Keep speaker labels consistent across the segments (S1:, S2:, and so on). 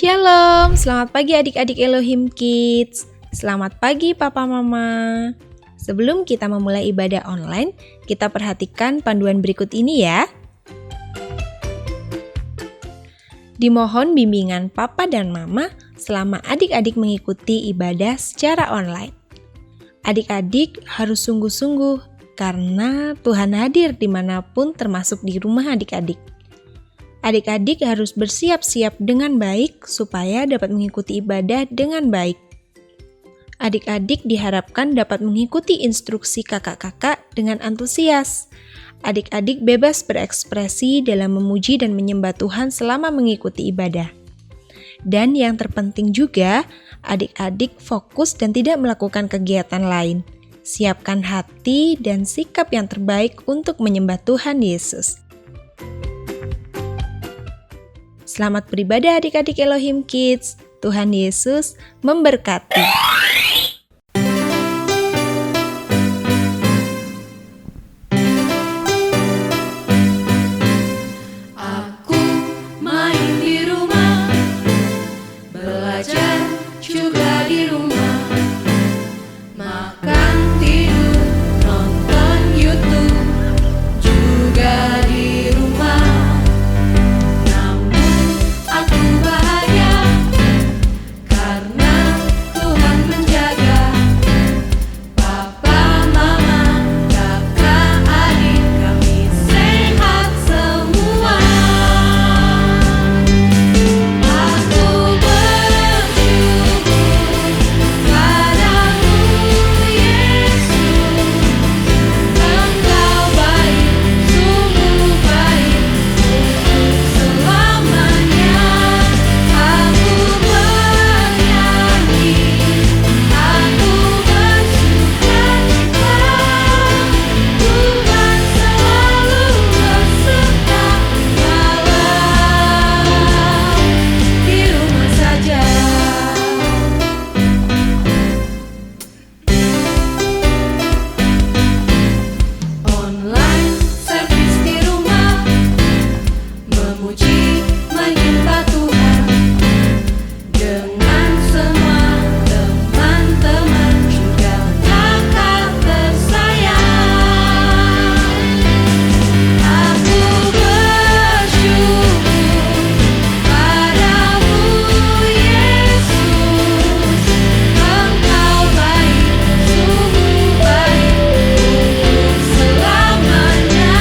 S1: Shalom, selamat pagi adik-adik Elohim Kids. Selamat pagi Papa Mama. Sebelum kita memulai ibadah online, kita perhatikan panduan berikut ini ya. Dimohon bimbingan Papa dan Mama selama adik-adik mengikuti ibadah secara online. Adik-adik harus sungguh-sungguh karena Tuhan hadir dimanapun termasuk di rumah adik-adik. Adik-adik harus bersiap-siap dengan baik supaya dapat mengikuti ibadah dengan baik. Adik-adik diharapkan dapat mengikuti instruksi kakak-kakak dengan antusias. Adik-adik bebas berekspresi dalam memuji dan menyembah Tuhan selama mengikuti ibadah. Dan yang terpenting juga, adik-adik fokus dan tidak melakukan kegiatan lain. Siapkan hati dan sikap yang terbaik untuk menyembah Tuhan Yesus. Selamat beribadah adik-adik Elohim Kids. Tuhan Yesus memberkati.
S2: Aku main di rumah, belajar juga di rumah, makan, tidur, nonton YouTube juga di rumah. Aku bahagia karena Tuhan menjaga Papa, Mama, kakak, adik kami sehat semua. Aku bersyukur padamu Yesus, Engkau baik, sungguh baik untuk selamanya. Aku bernyanyi, aku bersukacita, Tuhan selalu beserta walau di rumah saja. Online service di rumah, memuji menyembah Tuhan dengan semua teman-teman juga kakak tersayang. Aku bersyukur padamu Yesus, Engkau baik, sungguh baik untuk selamanya.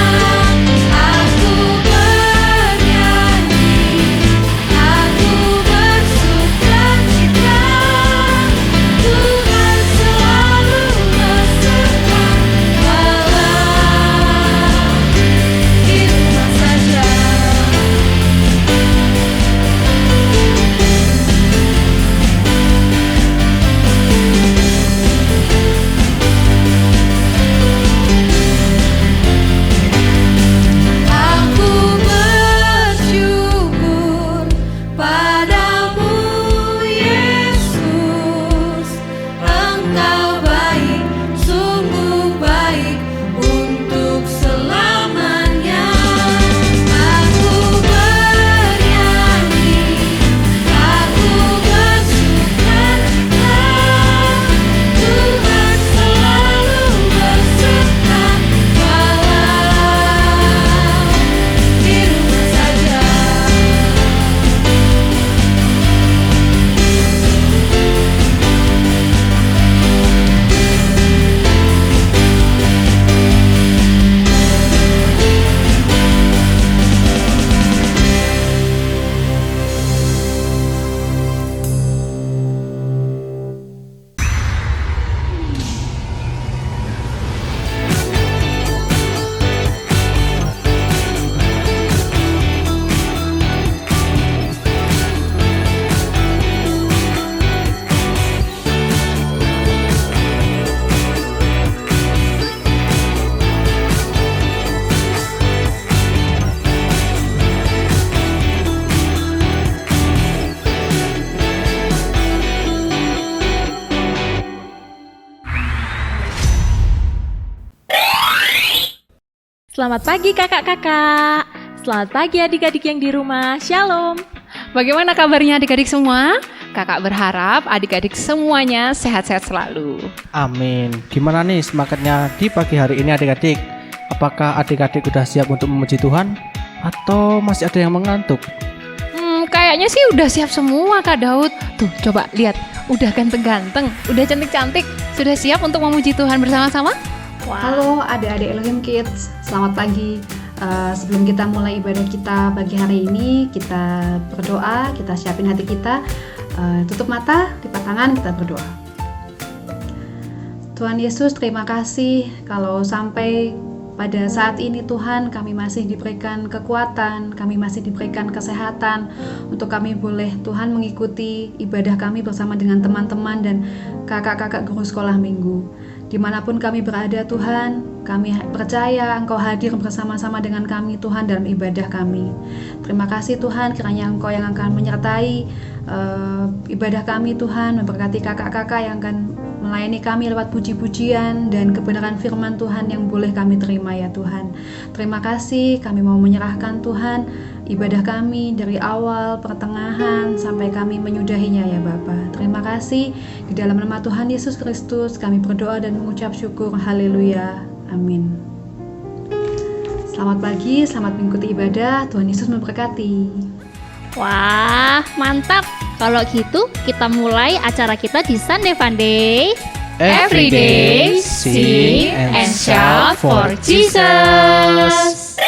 S2: Aku bernyanyi, aku bersukacita, Tuhan selalu beserta walau di rumah saja. Aku bersyukur padamu Yesus, Engkau baik, sungguh baik untuk selamanya. Aku bernyanyi, aku bersukacita, Tuhan selalu beserta walau di rumah saja.
S3: Selamat pagi kakak-kakak. Selamat pagi adik-adik yang di rumah. Shalom. Bagaimana kabarnya adik-adik semua? Kakak berharap adik-adik semuanya sehat-sehat selalu.
S4: Amin. Gimana nih semangatnya di pagi hari ini adik-adik? Apakah adik-adik udah siap untuk memuji Tuhan? Atau masih ada yang mengantuk?
S3: Kayaknya sih udah siap semua Kak Daud. Tuh coba lihat, udah ganteng-ganteng, udah cantik-cantik. Sudah siap untuk memuji Tuhan bersama-sama?
S5: Halo adik-adik Elohim Kids, selamat pagi. Sebelum kita mulai ibadah kita pagi hari ini, kita berdoa, kita siapin hati kita. Tutup mata, lipat tangan, kita berdoa. Tuhan Yesus, terima kasih kalau sampai pada saat ini Tuhan kami masih diberikan kekuatan, kami masih diberikan kesehatan untuk kami boleh Tuhan mengikuti ibadah kami bersama dengan teman-teman dan kakak-kakak guru sekolah minggu. Dimanapun kami berada Tuhan, kami percaya Engkau hadir bersama-sama dengan kami Tuhan dalam ibadah kami. Terima kasih Tuhan, kiranya Engkau yang akan menyertai ibadah kami Tuhan, memberkati kakak-kakak yang akan melayani kami lewat puji-pujian dan kebenaran firman Tuhan yang boleh kami terima ya Tuhan. Terima kasih, kami mau menyerahkan Tuhan ibadah kami dari awal, pertengahan, sampai kami menyudahinya ya Bapa. Terima kasih, di dalam nama Tuhan Yesus Kristus kami berdoa dan mengucap syukur. Haleluya, amin. Selamat pagi, selamat mengikuti ibadah. Tuhan Yesus memberkati.
S6: Wah, mantap. Kalau gitu, kita mulai acara kita di Sunday Funday.
S3: Every day, sing and shout for Jesus.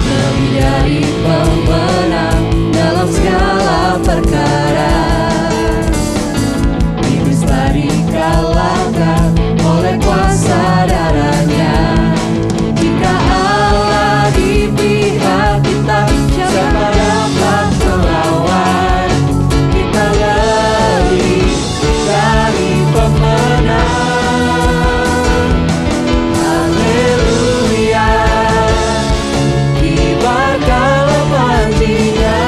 S2: Lebih dari pemenang dalam segala perkara, iblis telah dikalahkan oleh kuasa darahnya. Jika Allah di pihak kita, siapa dapat melawan? Kita lebih dari pemenang. Haleluya. Kibarkanlah panjinya,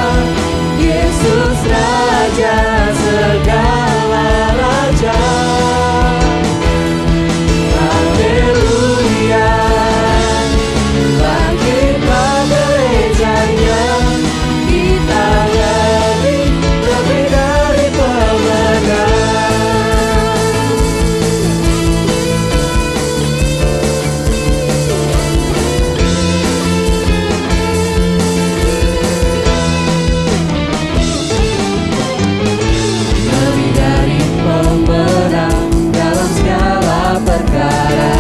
S2: Yesus Raja segala raja. Haleluya. Bangkitlah gerejanya, kita lebih dari pemenang. Lebih dari pemenang dalam segala perkara,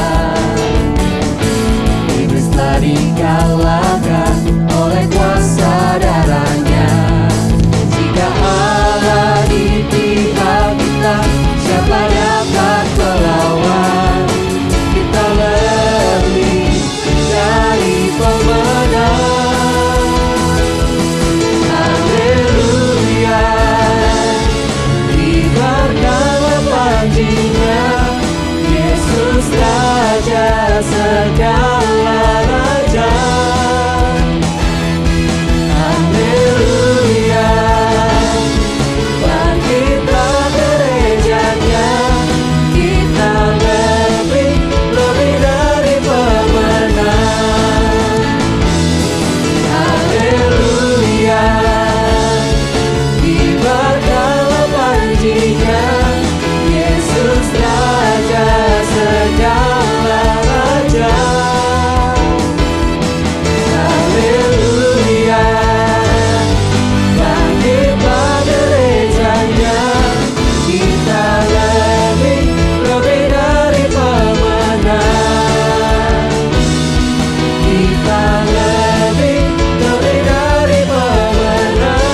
S2: iblis telah dikalahkan oleh kuasa darahnya. Jika Allah di pihak kita, siapa dapat melawan? Kita lebih dari pemenang. Haleluya. Kibarkanlah panjinya, Yesus Raja segala raja. Haleluya. Bangkitlah gerejanya, kita lebih dari pemenang. Haleluya. Kibarkanlah panjinya, Yesus Raja segala raja. Haleluya. Bangkitlah gerejanya, kita lebih dari pemenang. Kita lebih dari pemenang.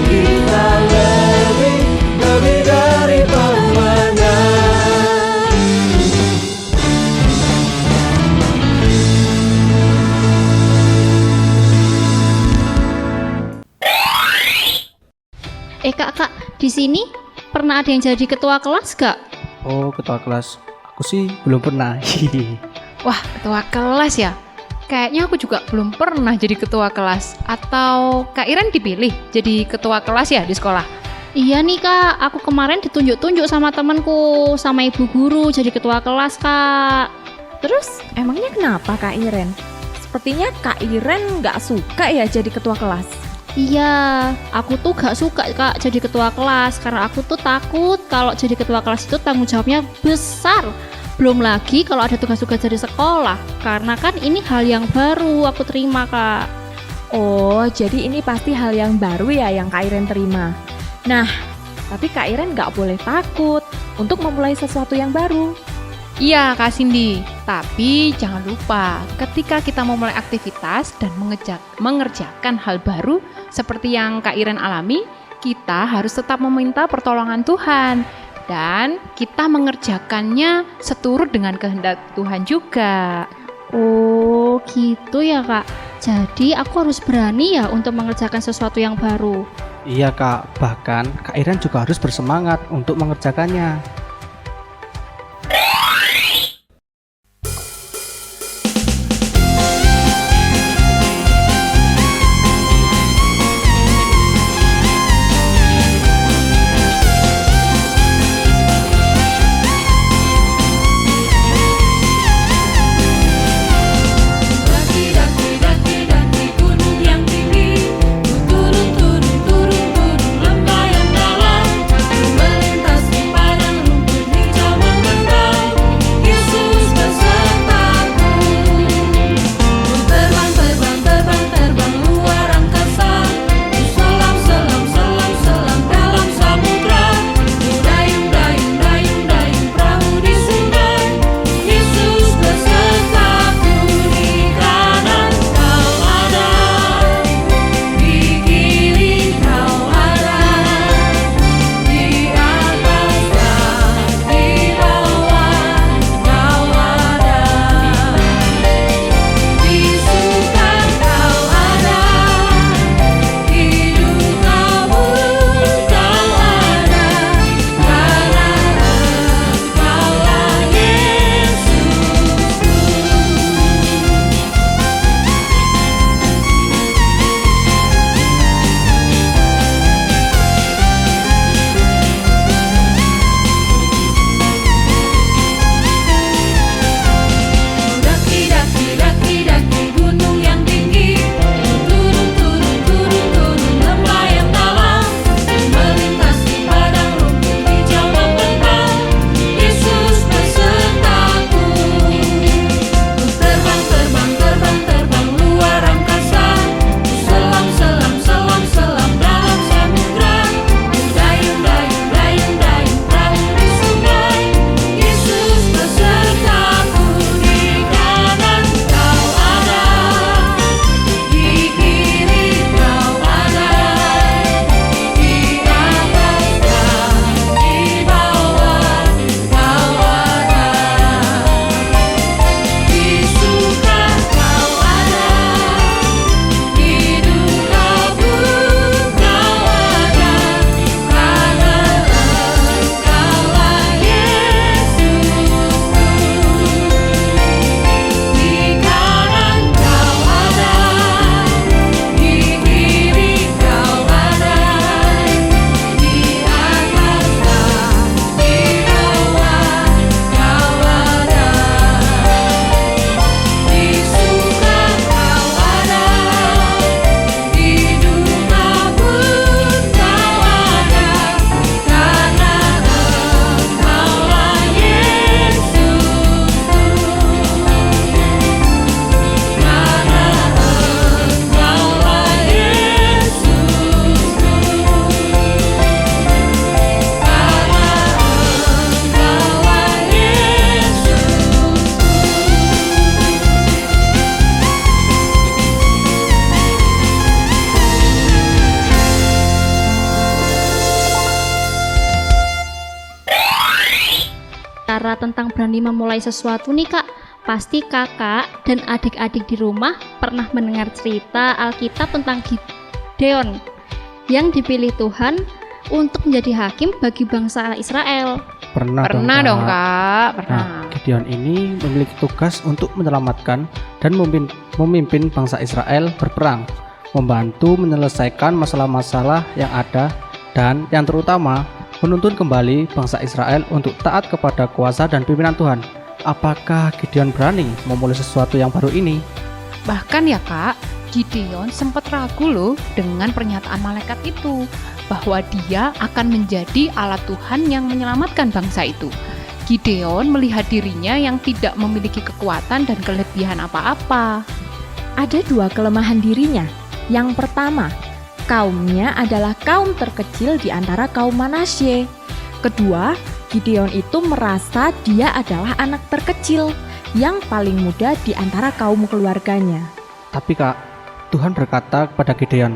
S2: Kita lebih dari pemenang.
S6: Kak, di sini pernah ada yang jadi ketua kelas gak?
S4: Oh, ketua kelas. Aku sih belum pernah.
S3: Wah, ketua kelas ya? Kayaknya aku juga belum pernah jadi ketua kelas. Atau Kak Iren dipilih jadi ketua kelas ya di sekolah?
S6: Iya nih Kak, aku kemarin ditunjuk-tunjuk sama temanku, sama ibu guru jadi ketua kelas Kak.
S7: Terus emangnya kenapa Kak Iren? Sepertinya Kak Iren nggak suka ya jadi ketua kelas.
S6: Iya, aku tuh gak suka Kak jadi ketua kelas karena aku tuh takut kalau jadi ketua kelas itu tanggung jawabnya besar. Belum lagi kalau ada tugas-tugas dari sekolah, karena kan ini hal yang baru aku terima Kak.
S7: Oh, jadi ini pasti hal yang baru ya yang Kak Iren terima. Nah, tapi Kak Iren nggak boleh takut untuk memulai sesuatu yang baru.
S3: Iya Kak Cindy, tapi jangan lupa ketika kita mau mulai aktivitas dan mengerjakan hal baru seperti yang Kak Iren alami, kita harus tetap meminta pertolongan Tuhan dan kita mengerjakannya seturut dengan kehendak Tuhan juga.
S6: Oh gitu ya Kak, jadi aku harus berani ya untuk mengerjakan sesuatu yang baru.
S4: Iya Kak, bahkan Kak Iren juga harus bersemangat untuk mengerjakannya.
S2: Daki gunung yang tinggi, turun lembah yang dalam, melintasi padang rumput hijau membentang. Yesus besertaku, terbang luar angkasa, selam dalam samudra, dayung perahu di sungai. Yesus besertaku, di kanan kau ada, di kiri kau ada, di atas dan di bawah kau ada, di suka kau ada, di duka pun kau ada, karena Engkaulah Yesusku. Daki gunung yang tinggi, turun lembah yang dalam, melintasi padang rumput hijau membentang. Yesus besertaku, terbang luar angkasa, selam dalam samudra, dayung perahu di sungai. Yesus besertaku, di kanan kau ada, di kiri kau ada, di atas dan di bawah kau ada, di suka kau ada, di duka pun kau ada, karena Engkaulah Yesusku. Di kanan kau ada, di kiri kau ada, di atas dan di bawah kau ada, di suka kau ada, di duka pun kau ada, karena Engkaulah Yesusku. Karena Engkaulah Yesusku. Karena Engkaulah
S6: Cara tentang berani memulai sesuatu nih Kak, pasti kakak dan adik-adik di rumah pernah mendengar cerita Alkitab tentang Gideon yang dipilih Tuhan untuk menjadi hakim bagi bangsa Israel.
S4: Pernah
S3: Pernah dong
S4: Kak.
S3: Kak, pernah.
S4: Nah, Gideon ini memiliki tugas untuk menyelamatkan dan memimpin bangsa Israel berperang, membantu menyelesaikan masalah-masalah yang ada, dan yang terutama menuntun kembali bangsa Israel untuk taat kepada kuasa dan pimpinan Tuhan. Apakah Gideon berani memulai sesuatu yang baru ini?
S3: Bahkan ya Kak, Gideon sempat ragu loh dengan pernyataan malaikat itu, bahwa dia akan menjadi alat Tuhan yang menyelamatkan bangsa itu. Gideon melihat dirinya yang tidak memiliki kekuatan dan kelebihan apa-apa.
S7: Ada 2 kelemahan dirinya. Yang pertama, kaumnya adalah kaum terkecil di antara kaum Manasye. Kedua, Gideon itu merasa dia adalah anak terkecil yang paling muda di antara kaum keluarganya.
S4: Tapi Kak, Tuhan berkata kepada Gideon,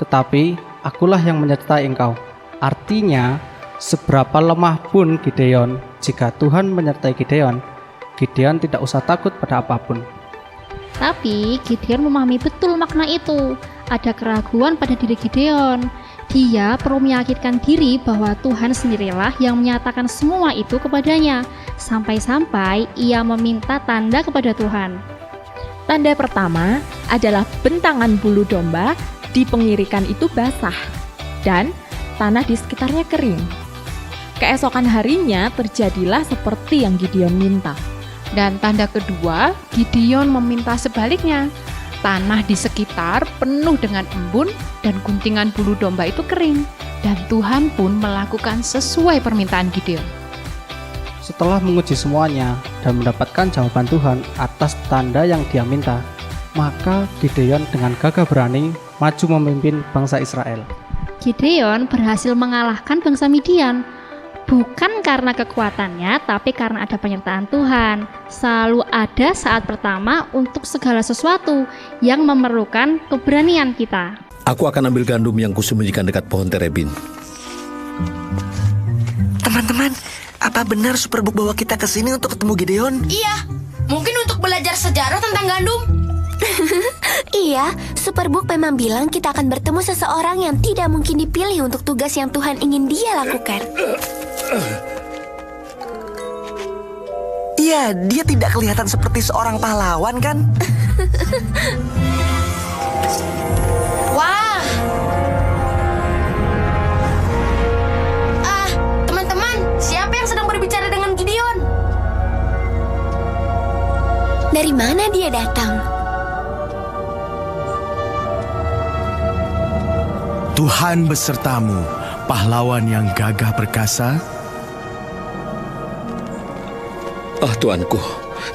S4: "Tetapi akulah yang menyertai engkau." Artinya, seberapa lemah pun Gideon, jika Tuhan menyertai Gideon, Gideon tidak usah takut pada apapun.
S6: Tapi Gideon memahami betul makna itu. Ada keraguan pada diri Gideon. Dia perlu meyakinkan diri bahwa Tuhan sendirilah yang menyatakan semua itu kepadanya. Sampai-sampai ia meminta tanda kepada Tuhan.
S7: Tanda pertama adalah bentangan bulu domba di pengirikan itu basah dan tanah di sekitarnya kering. Keesokan harinya terjadilah seperti yang Gideon minta.
S3: Dan tanda kedua, Gideon meminta sebaliknya. Tanah di sekitar penuh dengan embun dan guntingan bulu domba itu kering. Dan Tuhan pun melakukan sesuai permintaan Gideon.
S4: Setelah menguji semuanya dan mendapatkan jawaban Tuhan atas tanda yang dia minta, maka Gideon dengan gagah berani maju memimpin bangsa Israel.
S6: Gideon berhasil mengalahkan bangsa Midian. Bukan karena kekuatannya, tapi karena ada penyertaan Tuhan. Selalu ada saat pertama untuk segala sesuatu yang memerlukan keberanian kita.
S8: Aku akan ambil gandum yang kusembunyikan dekat pohon terebin.
S9: Teman-teman, apa benar Superbook bawa kita ke sini untuk ketemu Gideon?
S2: Iya, mungkin untuk belajar sejarah tentang gandum.
S10: Iya, Superbook memang bilang kita akan bertemu seseorang yang tidak mungkin dipilih untuk tugas yang Tuhan ingin dia lakukan.
S9: Iya, dia tidak kelihatan seperti seorang pahlawan kan?
S2: Wah. Teman-teman, siapa yang sedang berbicara dengan Gideon?
S10: Dari mana dia datang?
S11: Tuhan besertamu, pahlawan yang gagah perkasa.
S8: Tuanku,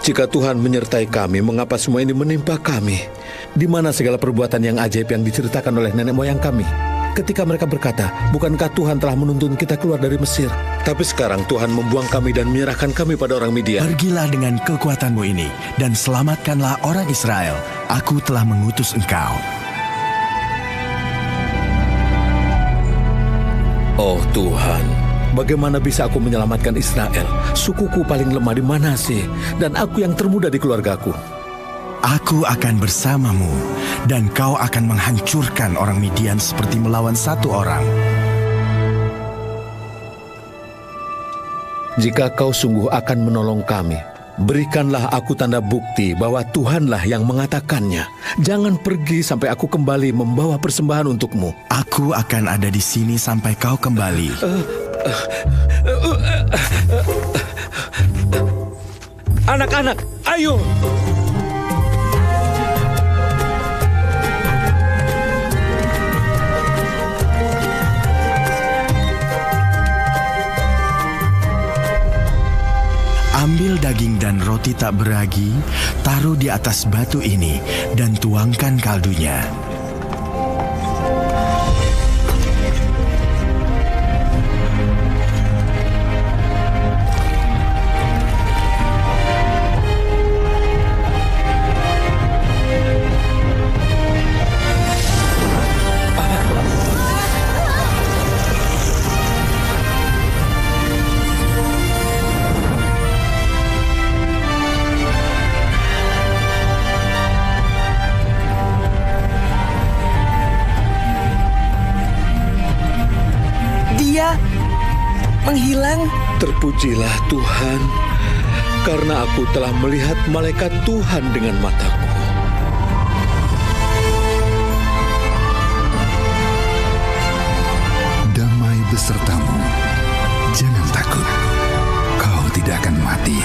S8: jika Tuhan menyertai kami, mengapa semua ini menimpa kami? Di mana segala perbuatan yang ajaib yang diceritakan oleh nenek moyang kami? Ketika mereka berkata, bukankah Tuhan telah menuntun kita keluar dari Mesir? Tapi sekarang Tuhan membuang kami dan menyerahkan kami pada orang Midian.
S11: Pergilah dengan kekuatanmu ini dan selamatkanlah orang Israel. Aku telah mengutus engkau.
S8: Oh Tuhan, bagaimana bisa aku menyelamatkan Israel? Sukuku paling lemah di Manasye, dan aku yang termuda di keluargaku.
S11: Aku akan bersamamu, dan kau akan menghancurkan orang Midian seperti melawan satu orang.
S8: Jika kau sungguh akan menolong kami, berikanlah aku tanda bukti bahwa Tuhanlah yang mengatakannya. Jangan pergi sampai aku kembali membawa persembahan untukmu.
S11: Aku akan ada di sini sampai kau kembali.
S8: Anak-anak, ayo!
S11: Ambil daging dan roti tak beragi, taruh di atas batu ini, dan tuangkan kaldunya.
S9: Menghilang.
S8: Terpujilah Tuhan, karena aku telah melihat malaikat Tuhan dengan mataku.
S11: Damai besertamu. Jangan takut. Kau tidak akan mati.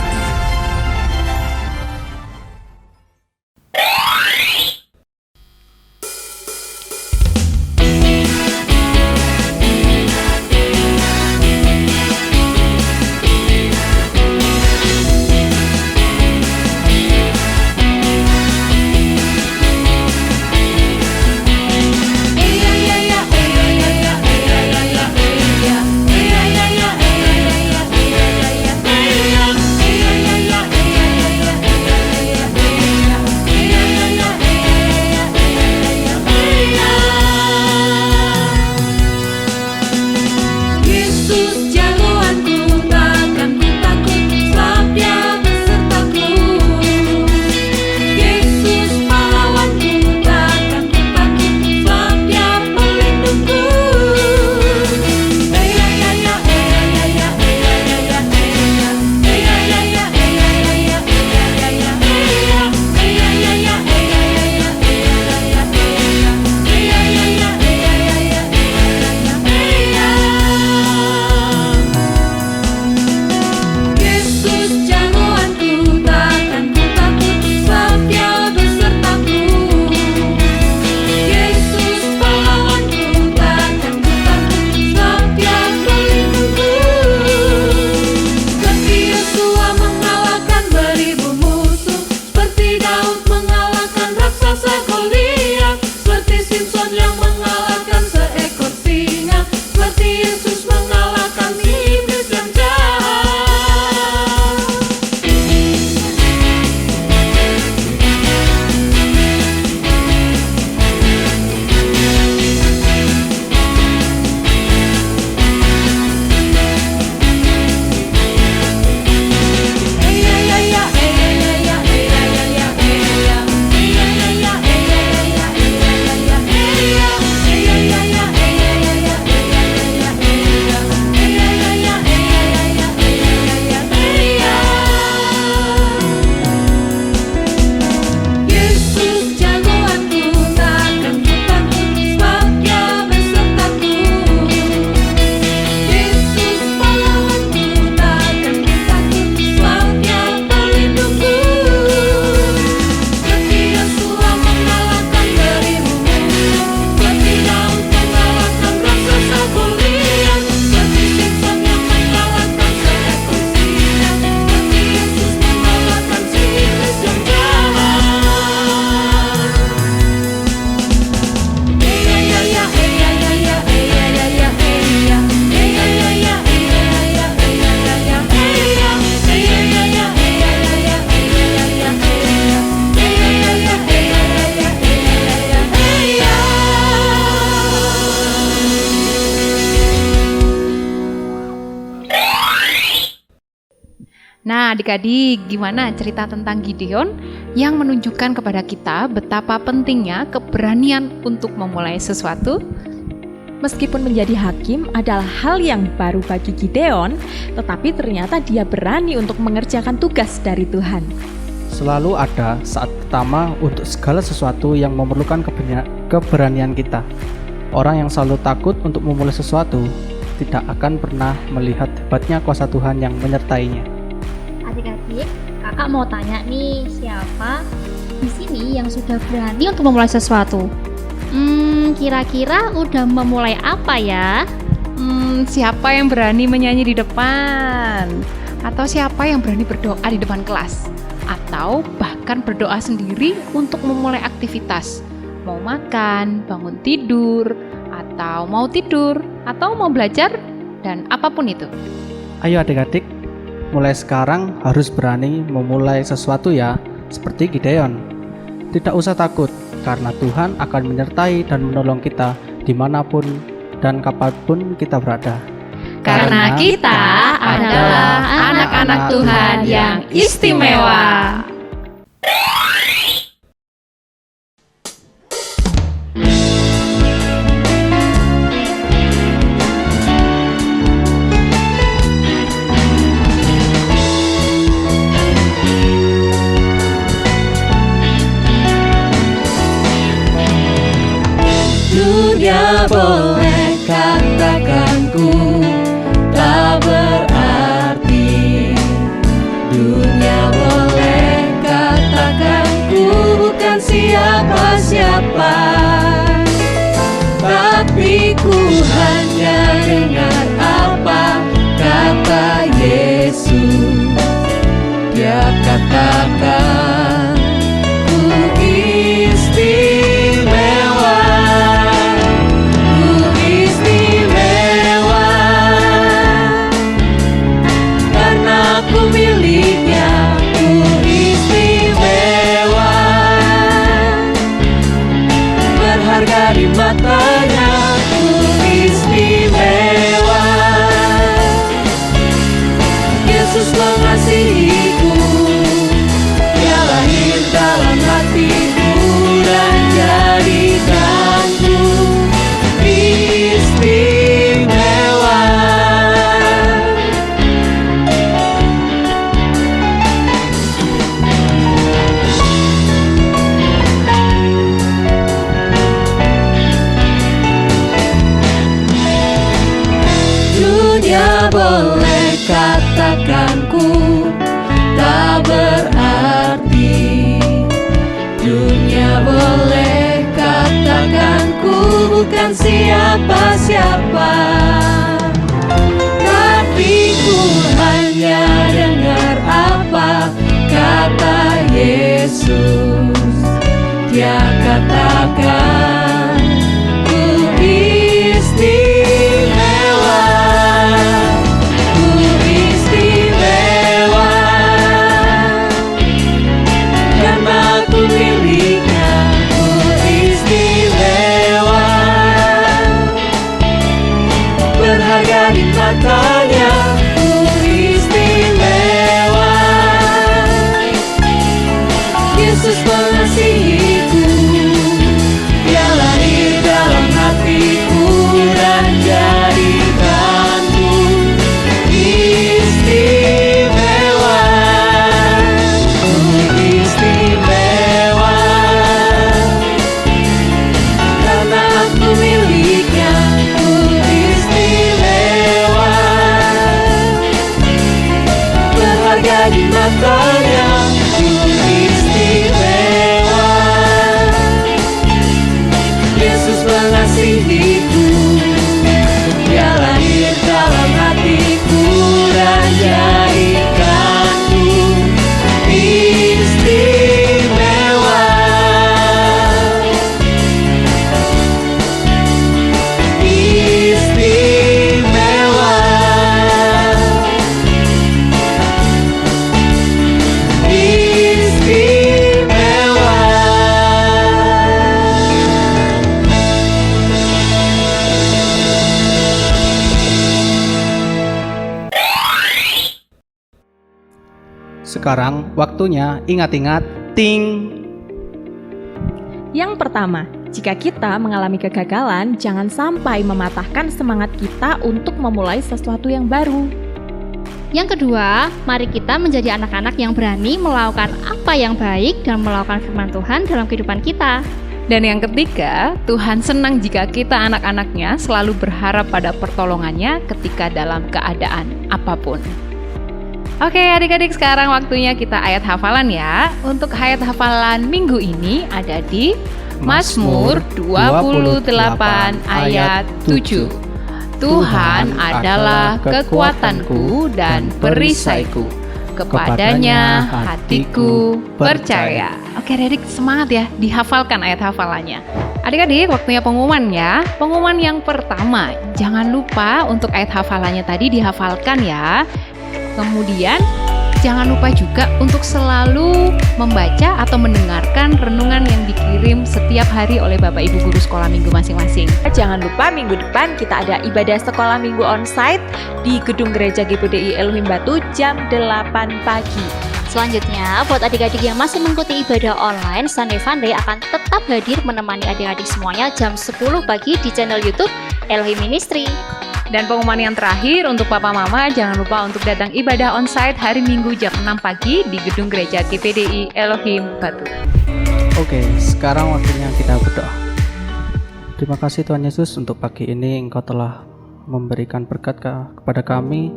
S3: Nah, adik-adik, gimana cerita tentang Gideon yang menunjukkan kepada kita betapa pentingnya keberanian untuk memulai sesuatu?
S7: Meskipun menjadi hakim adalah hal yang baru bagi Gideon, tetapi ternyata dia berani untuk mengerjakan tugas dari Tuhan.
S4: Selalu ada saat pertama untuk segala sesuatu yang memerlukan keberanian kita. Orang yang selalu takut untuk memulai sesuatu tidak akan pernah melihat hebatnya kuasa Tuhan yang menyertainya.
S6: Adik-adik, kakak mau tanya nih, siapa di sini yang sudah berani untuk memulai sesuatu? Kira-kira udah memulai apa ya?
S3: Siapa yang berani menyanyi di depan? Atau siapa yang berani berdoa di depan kelas? Atau bahkan berdoa sendiri untuk memulai aktivitas? Mau makan, bangun tidur, atau mau tidur, atau mau belajar, dan apapun itu.
S4: Ayo adik-adik, mulai sekarang harus berani memulai sesuatu ya, seperti Gideon. Tidak usah takut, karena Tuhan akan menyertai dan menolong kita dimanapun dan kapanpun kita berada.
S3: Karena kita adalah anak-anak Tuhan yang istimewa.
S12: Yesus, Dia katakan ku istimewa, ku istimewa, karena ku miliknya, ku istimewa, berharga di matanya, ku istimewa. Yesus mengasihiku, Dia lahir dalam hatiku dan jadikanku istimewa, istimewa, karena aku miliknya, ku istimewa, berharga di matanya, ku istimewa. Yesus mengasihiku, Dia lahir dalam hatiku dan jadikanku istimewa, istimewa,
S4: Sekarang waktunya ingat-ingat ting.
S7: Yang pertama, jika kita mengalami kegagalan, jangan sampai mematahkan semangat kita untuk memulai sesuatu yang baru.
S6: Yang kedua, mari kita menjadi anak-anak yang berani melakukan apa yang baik dan melakukan firman Tuhan dalam kehidupan kita.
S3: Dan yang ketiga, Tuhan senang jika kita anak-anaknya selalu berharap pada pertolongannya ketika dalam keadaan apapun. Oke adik-adik, sekarang waktunya kita ayat hafalan ya. Untuk ayat hafalan minggu ini ada di Mazmur 28 ayat 7. Tuhan adalah kekuatanku dan perisaiku, kepadanya hatiku percaya. Oke adik-adik, semangat ya, dihafalkan ayat hafalannya. Adik-adik, waktunya pengumuman ya. Pengumuman yang pertama, jangan lupa untuk ayat hafalannya tadi dihafalkan ya. Kemudian jangan lupa juga untuk selalu membaca atau mendengarkan renungan yang dikirim setiap hari oleh Bapak Ibu Guru Sekolah Minggu masing-masing.
S7: Jangan lupa minggu depan kita ada ibadah sekolah minggu onsite di Gedung Gereja GPDI Elohim Batu jam 8 pagi.
S6: Selanjutnya, buat adik-adik yang masih mengikuti ibadah online, Sunday Funday akan tetap hadir menemani adik-adik semuanya jam 10 pagi di channel YouTube Elohim Ministry.
S3: Dan pengumuman yang terakhir untuk Papa Mama, jangan lupa untuk datang ibadah onsite hari Minggu jam 6 pagi di Gedung Gereja GPDI Elohim Batu.
S4: Oke, sekarang waktunya kita berdoa. Terima kasih Tuhan Yesus, untuk pagi ini Engkau telah memberikan berkat kepada kami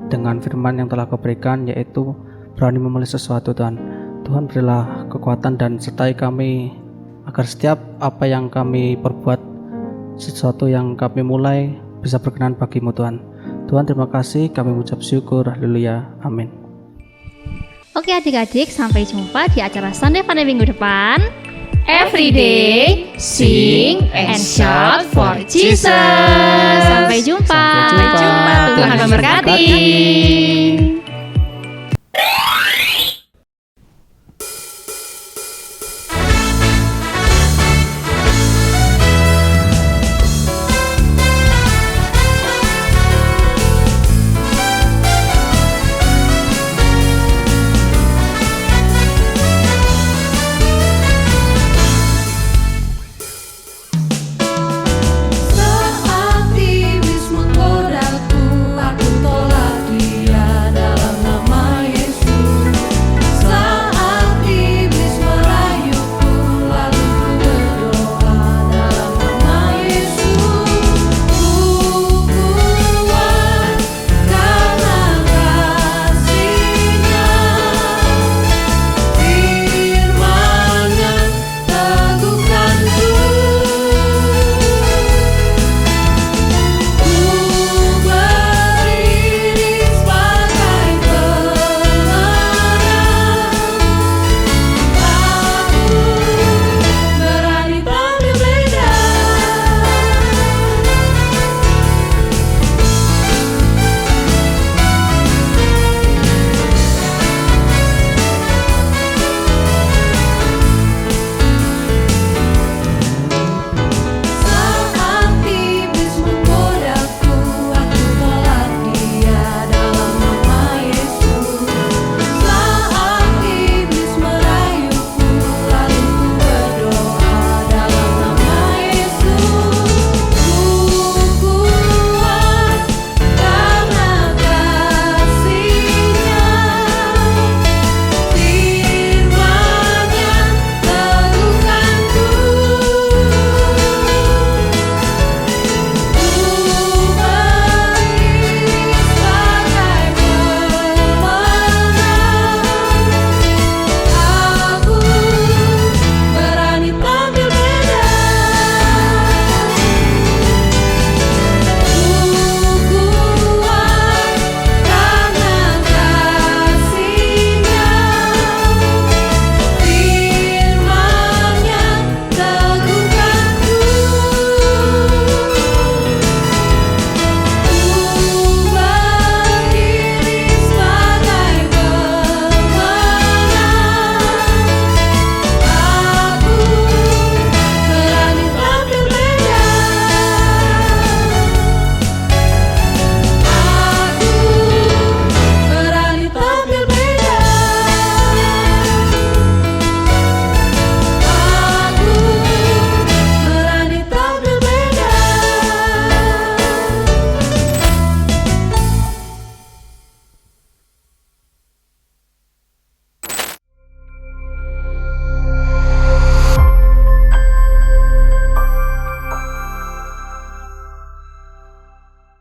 S4: dengan firman yang telah Kau berikan, yaitu berani memulai sesuatu Tuhan. Tuhan berilah kekuatan dan sertai kami agar setiap apa yang kami perbuat, sesuatu yang kami mulai bisa berkenan bagimu Tuhan. Tuhan terima kasih, kami mengucap syukur, haleluya, amin.
S6: Oke adik-adik, sampai jumpa di acara Sunday Funday minggu depan. Every day, sing and shout for Jesus. Sampai jumpa.
S3: Tuhan memberkati.